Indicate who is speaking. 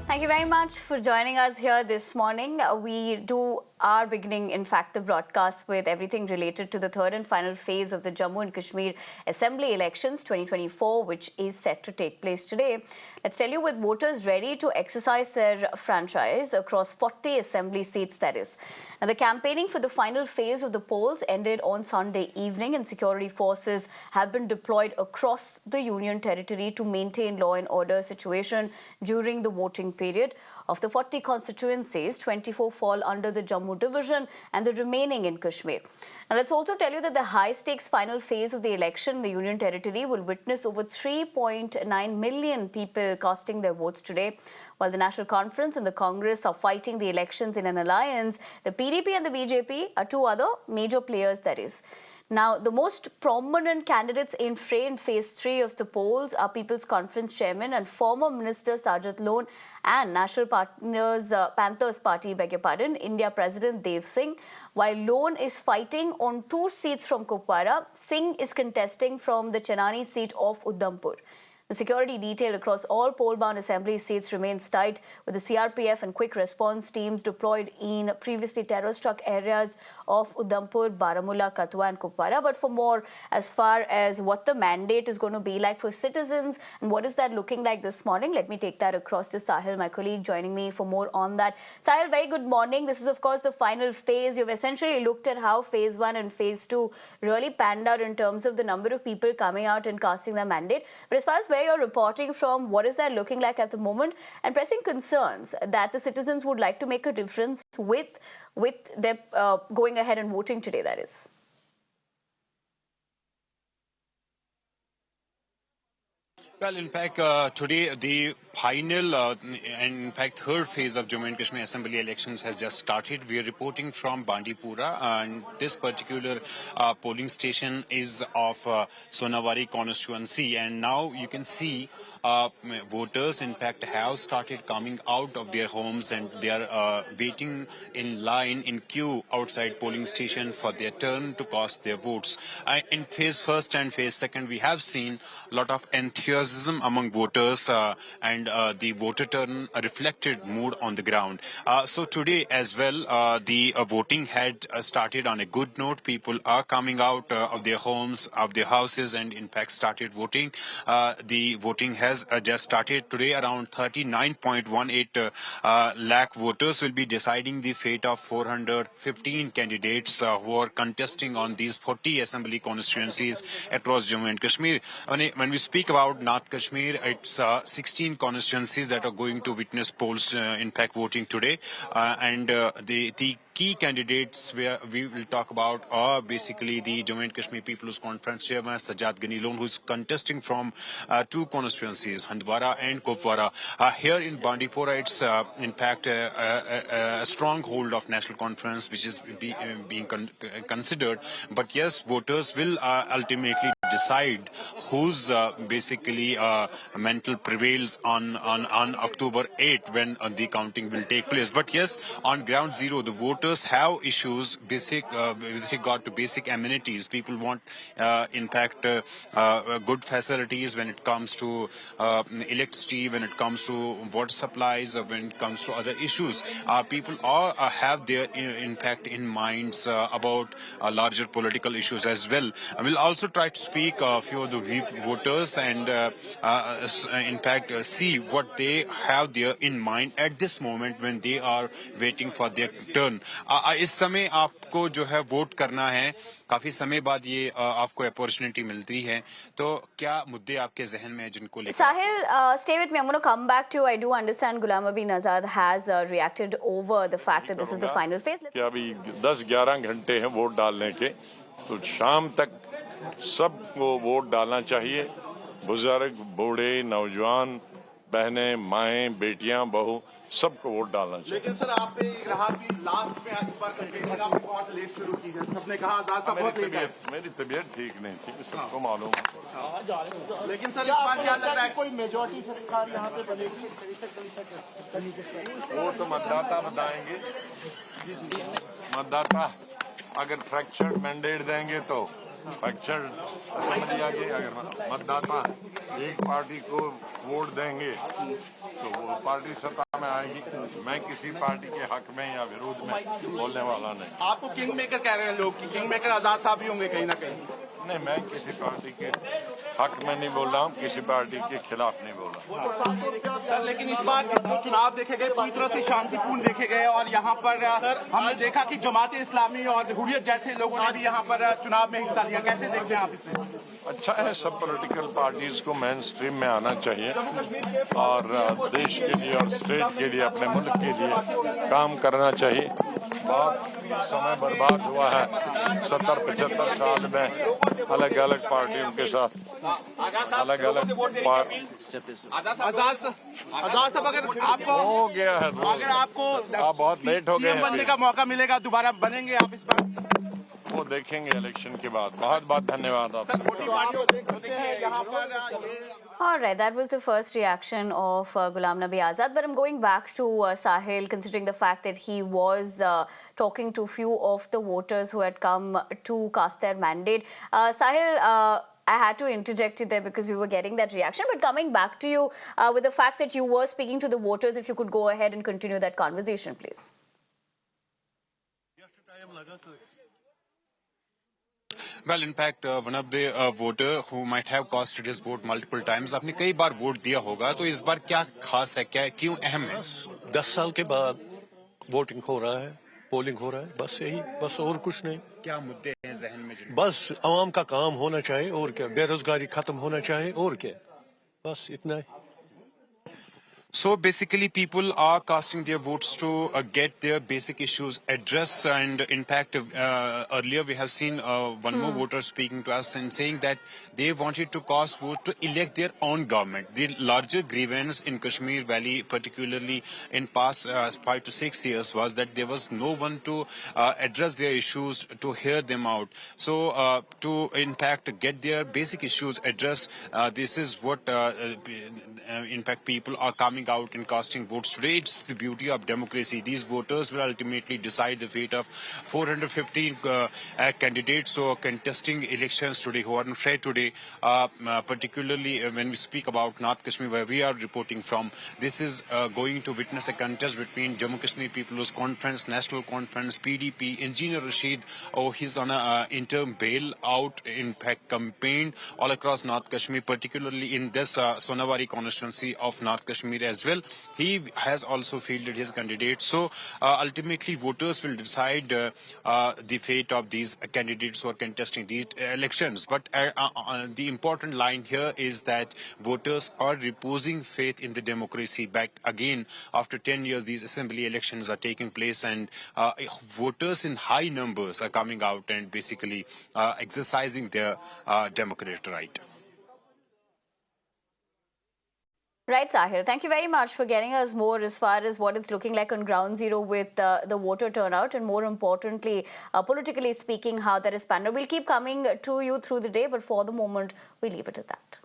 Speaker 1: Thank you very much for joining us here this morning. We are beginning, in fact, the broadcast with everything related to the third and final phase of the Jammu and Kashmir Assembly Elections 2024, which is set to take place today. Let's tell you, with voters ready to exercise their franchise across 40 assembly seats, that is. Now, the campaigning for the final phase of the polls ended on Sunday evening, and security forces have been deployed across the Union territory to maintain law and order situation during the voting period. Of the 40 constituencies, 24 fall under the Jammu division and the remaining in Kashmir. Now, let's also tell you that the high-stakes final phase of the election in the Union Territory will witness over 3.9 million people casting their votes today. While the National Conference and the Congress are fighting the elections in an alliance, the PDP and the BJP are two other major players, that is. Now, the most prominent candidates in phase 3 of the polls are People's Conference Chairman and former Minister Sajid Lone and National Panthers Party, India President Dev Singh. While Lone is fighting on 2 seats from Kupwara, Singh is contesting from the Chenani seat of Udhampur. The security detail across all poll-bound assembly seats remains tight, with the CRPF and quick response teams deployed in previously terror-struck areas of Udhampur, Baramulla, Katwa and Kupwara. But for more, as far as what the mandate is going to be like for citizens and what is that looking like this morning, let me take that across to Sahil, my colleague, joining me for more on that. Sahil, very good morning. This is, of course, the final phase. You've essentially looked at how phase 1 and phase 2 really panned out in terms of the number of people coming out and casting their mandate. But as far as where you're reporting from, what is that looking like at the moment, and pressing concerns that the citizens would like to make a difference with their going ahead and voting today, that is?
Speaker 2: Well, in fact, today the final and in fact third phase of Jammu and Kashmir Assembly elections has just started. We are reporting from Bandipora, and this particular polling station is of Sonawari constituency, and now you can see voters in fact have started coming out of their homes and they are waiting in line, in queue outside polling station for their turn to cast their votes. In phase first and phase second, we have seen a lot of enthusiasm among voters and the voter turn reflected mood on the ground. So today as well, the voting had started on a good note. People are coming out of their homes, of their houses, and in fact started voting. The voting has just started today. Around 39.18 lakh voters will be deciding the fate of 415 candidates who are contesting on these 40 assembly constituencies across Jammu and Kashmir. When we speak about North Kashmir, it's 16 constituencies that are going to witness polls, in fact, voting today. And the key candidates where we will talk about are basically the Jammu and Kashmir People's Conference Chairman Sajid Ghani Lone, who is contesting from 2 constituencies, Handwara and Kupwara. Here in Bandipora, it's in fact a stronghold of National Conference, which is being considered. But yes, voters will ultimately decide whose basically mental prevails on October 8 when the counting will take place. But yes, on ground zero, the voters have issues basic with regard to basic amenities. People want in fact good facilities when it comes to electricity, when it comes to water supplies, when it comes to other issues. People are have their in fact in minds about larger political issues as well. We'll also try to speak a few of the voters and in fact see what they have there in mind at this moment when they are waiting for their turn. इस समय आपको जो है vote करना है, काफी समय बाद ये आपको अपॉर्चुनिटी मिलती है, तो क्या मुद्दे आपके जहन में जिनको लेकर?
Speaker 1: Sahil, stay with me. I'm going to come back to you. I do understand Ghulam Nabi Azad has reacted over the fact that this is the final phase.
Speaker 3: क्या अभी 10-11 घंटे हैं वोट डालने के, तो शाम तक सबको वोट डालना चाहिए. बुजुर्ग, बूढ़े, नौजवान, बहनें, माएं, बेटियां, बहू, सबको वोट डालना चाहिए.
Speaker 4: लेकिन सर आपने रहा कि लास्ट में इस बार कैंपेनिंग आपने बहुत लेट शुरू की है. सबने कहा आजाद साहब बहुत लेट आए.
Speaker 3: मेरी तबीयत ठीक नहीं थी, सबको मालूम है.
Speaker 4: लेकिन सर इस बार क्या लग रहा है,
Speaker 5: कोई मेजॉरिटी सरकार यहाँ पे बनेगी?
Speaker 3: वो तो मतदाता बताएंगे. मतदाता अगर फ्रैक्चर्ड मैंडेट देंगे तो फ्रैक्चर्ड असेंबली आगे, अगर मतदाता एक पार्टी को वोट देंगे तो वो पार्टी सत्ता में आएगी, मैं किसी पार्टी के हक में या विरोध में बोलने वाला नहीं।
Speaker 4: आपको किंग मेकर कह रहे हैं लोग कि किंग मेकर आजाद साहब भी होंगे कहीं ना कहीं।
Speaker 3: नहीं, मैं किसी पार्टी के हक में नहीं बोल रहा हूँ, किसी पार्टी के खिलाफ नहीं बोल रहा हूँ।
Speaker 4: सर लेकिन इस बार जो चुनाव देखे गए पूरी तरह से शांतिपूर्ण देखे गए और यहाँ पर हमने देखा कि जमात इस्लामी और हुर्रियत जैसे लोगों ने भी यहाँ पर चुनाव में हिस्सा लिया। कैसे देखते हैं आप इसे?
Speaker 3: अच्छा है, सब पॉलिटिकल पार्टीज को मेन स्ट्रीम में आना चाहिए और देश के लिए और स्टेट के लिए, अपने मुल्क के लिए काम करना चाहिए। बहुत समय बर्बाद हुआ है 70-75 साल में अलग अलग पार्टियों के साथ, अलग अलग
Speaker 4: आजाद साहब अगर आपको
Speaker 3: हो गया है।
Speaker 4: अगर आपको
Speaker 3: आप बहुत लेट हो गए
Speaker 4: CM बनने का मौका मिलेगा, दोबारा बनेंगे आप इस बार?
Speaker 3: वो देखेंगे इलेक्शन के बाद। बहुत बहुत धन्यवाद आपका।
Speaker 4: छोटी पार्टियों देख सकते हैं यहाँ पर
Speaker 1: All right, that was the first reaction of Ghulam Nabi Azad. But I'm going back to Sahil, considering the fact that he was talking to few of the voters who had come to cast their mandate. Sahil, I had to interject it there because we were getting that reaction. But coming back to you, with the fact that you were speaking to the voters, if you could go ahead and continue that conversation, please.
Speaker 2: Well, in fact, one of the voter who might have casted his vote multiple times, आपने कई बार vote दिया होगा, तो इस बार क्या खास है, क्या क्यों अहम है?
Speaker 6: 10 साल के बाद वोटिंग हो रहा है, पोलिंग हो रहा है, बस यही, बस और कुछ नहीं।
Speaker 2: क्या मुद्दे हैं जहन में?
Speaker 6: बस आवाम का काम होना चाहिए और क्या, बेरोजगारी खत्म होना चाहिए और क्या, बस इतना ही।
Speaker 2: So basically, people are casting their votes to get their basic issues addressed. And in fact, earlier we have seen one more voter speaking to us and saying that they wanted to cast vote to elect their own government. The larger grievance in Kashmir Valley, particularly in past 5 to 6 years, was that there was no one to address their issues, to hear them out. So to in fact get their basic issues addressed, this is what in fact people are coming out and casting votes today. It's the beauty of democracy. These voters will ultimately decide the fate of 415 candidates who are contesting elections today, who are on fair today, particularly when we speak about North Kashmir, where we are reporting from. This is going to witness a contest between Jammu Kashmir People's Conference, National Conference, PDP, Engineer Rashid. Oh, he's on an interim bailout, in fact, campaign all across North Kashmir, particularly in this Sonawari constituency of North Kashmir as well. He has also fielded his candidates. So ultimately, voters will decide the fate of these candidates who are contesting these elections. But the important line here is that voters are reposing faith in the democracy back again. After 10 years, these assembly elections are taking place, and voters in high numbers are coming out and basically exercising their democratic right.
Speaker 1: Right, Sahil. Thank you very much for getting us more as far as what it's looking like on ground zero with the voter turnout, and more importantly, politically speaking, how that is panned. We'll keep coming to you through the day, but for the moment, we leave it at that.